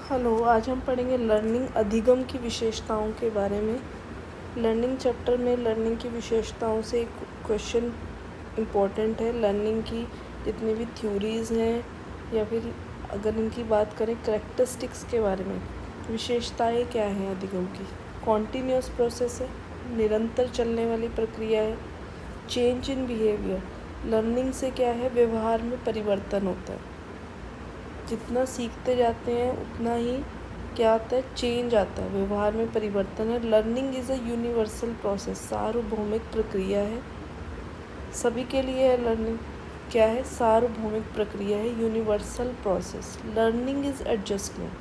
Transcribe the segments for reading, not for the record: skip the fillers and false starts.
Hello, आज हम पढ़ेंगे लर्निंग अधिगम की विशेषताओं के बारे में। लर्निंग चैप्टर में लर्निंग की विशेषताओं से एक क्वेश्चन इम्पोर्टेंट है। लर्निंग की जितनी भी थ्योरीज़ हैं या फिर अगर इनकी बात करें करैक्टरिस्टिक्स के बारे में, विशेषताएं क्या हैं अधिगम की। कॉन्टीन्यूअस प्रोसेस है, निरंतर चलने वाली प्रक्रिया है। चेंज इन बिहेवियर, लर्निंग से क्या है, व्यवहार में परिवर्तन होता है। जितना सीखते जाते हैं उतना ही क्या आता है, चेंज आता है, व्यवहार में परिवर्तन है। Learning is a universal process, सार्वभौमिक प्रक्रिया है, सभी के लिए है। लर्निंग क्या है, सार्वभौमिक प्रक्रिया है, universal process. Learning is adjustment,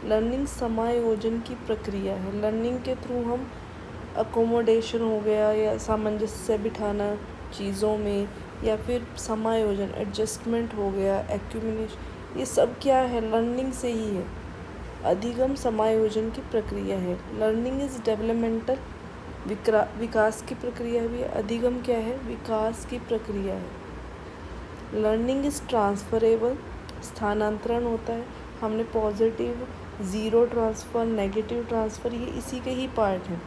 learning समायोजन की प्रक्रिया है। लर्निंग के थ्रू हम अकोमोडेशन हो गया या सामंजस्य बिठाना चीज़ों में, या फिर समायोजन एडजस्टमेंट हो गया, एक्यूमुलेशन, ये सब क्या है, लर्निंग से ही है। अधिगम समायोजन की प्रक्रिया है। लर्निंग इज़ डेवलपमेंटल, विकास की प्रक्रिया भी है। अधिगम क्या है, विकास की प्रक्रिया है। लर्निंग इज़ ट्रांसफरेबल, स्थानांतरण होता है। हमने positive, zero transfer, negative transfer, ये इसी के ही पार्ट हैं।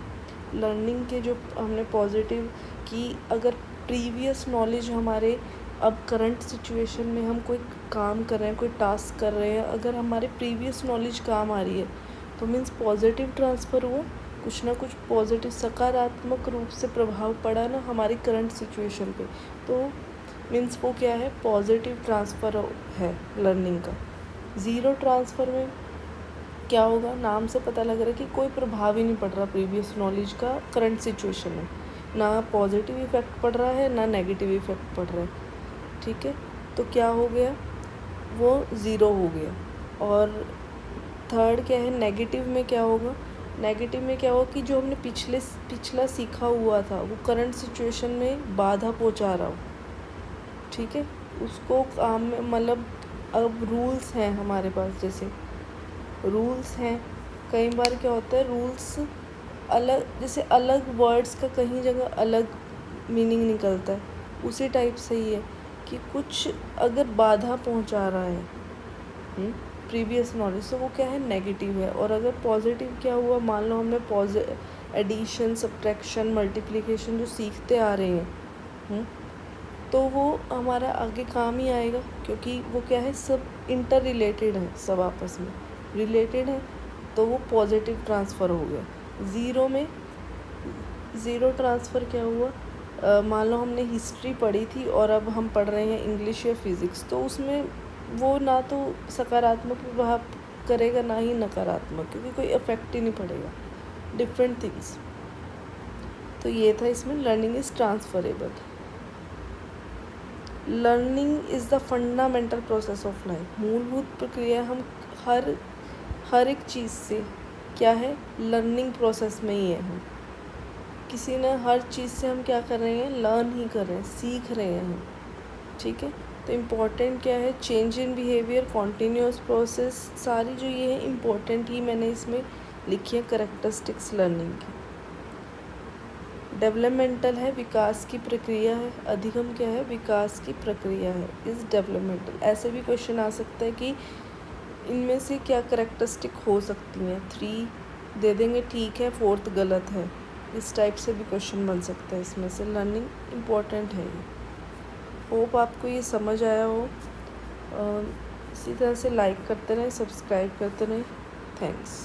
लर्निंग के जो हमने पॉजिटिव की, अगर प्रीवियस नॉलेज हमारे अब करंट सिचुएशन में हम कोई काम कर रहे हैं, कोई टास्क कर रहे हैं, अगर हमारे प्रीवियस नॉलेज काम आ रही है तो मीन्स पॉजिटिव ट्रांसफ़र हुआ, कुछ ना कुछ पॉजिटिव सकारात्मक रूप से प्रभाव पड़ा ना हमारी करंट सिचुएशन पे, तो मीन्स वो क्या है, पॉजिटिव ट्रांसफ़र है लर्निंग का। ज़ीरो ट्रांसफ़र में क्या होगा, नाम से पता लग रहा है कि कोई प्रभाव ही नहीं पड़ रहा प्रीवियस नॉलेज का करंट सिचुएशन में, ना पॉजिटिव इफ़ेक्ट पड़ रहा है ना नेगेटिव इफ़ेक्ट पड़ रहा है। ठीक है, तो क्या हो गया, वो ज़ीरो हो गया। और थर्ड क्या है, नेगेटिव में क्या होगा, नेगेटिव में क्या होगा कि जो हमने पिछला सीखा हुआ था वो करंट सिचुएशन में बाधा पहुंचा रहा हो। ठीक है, उसको काम में, मतलब अब रूल्स हैं हमारे पास, जैसे रूल्स हैं, कई बार क्या होता है रूल्स अलग, जैसे अलग वर्ड्स का कहीं जगह अलग मीनिंग निकलता है, उसी टाइप से ही है कि कुछ अगर बाधा पहुंचा रहा है प्रीवियस नॉलेज, तो वो क्या है, नेगेटिव है। और अगर पॉजिटिव क्या हुआ, मान लो हमने एडिशन, सब्ट्रैक्शन, मल्टीप्लिकेशन जो सीखते आ रहे हैं तो वो हमारा आगे काम ही आएगा, क्योंकि वो क्या है, सब इंटर रिलेटेड है, सब आपस में रिलेटेड है, तो वो पॉजिटिव ट्रांसफ़र हो गया। ज़ीरो में, ज़ीरो ट्रांसफ़र क्या हुआ, मान लो हमने हिस्ट्री पढ़ी थी और अब हम पढ़ रहे हैं इंग्लिश या फिज़िक्स, तो उसमें वो ना तो सकारात्मक प्रभाव करेगा ना ही नकारात्मक, क्योंकि कोई इफ़ेक्ट ही नहीं पड़ेगा, डिफरेंट थिंग्स। तो ये था इसमें, learning is transferable. Learning is the fundamental process of life, मूलभूत प्रक्रिया। हम हर एक चीज़ से क्या है, लर्निंग प्रोसेस में ही है। हम किसी ने हर चीज़ से हम क्या कर रहे हैं, लर्न ही कर रहे हैं, सीख रहे हैं हम। ठीक है, तो इम्पोर्टेंट क्या है, change in behaviour, continuous process, सारी जो ये है इम्पोर्टेंट ही मैंने इसमें लिखी है करैक्टरिस्टिक्स लर्निंग की। डेवलपमेंटल है, विकास की प्रक्रिया है। अधिगम क्या है, विकास की प्रक्रिया है, इज़ डेवलपमेंटल। ऐसे भी क्वेश्चन आ सकता है कि इनमें से क्या करैक्टरिस्टिक हो सकती हैं, 3 दे देंगे ठीक है, 4th गलत है, इस टाइप से भी क्वेश्चन बन सकता है इसमें से। लर्निंग इम्पोर्टेंट है ये। होप आपको ये समझ आया हो। इसी तरह से लाइक करते रहें, सब्सक्राइब करते रहें। थैंक्स।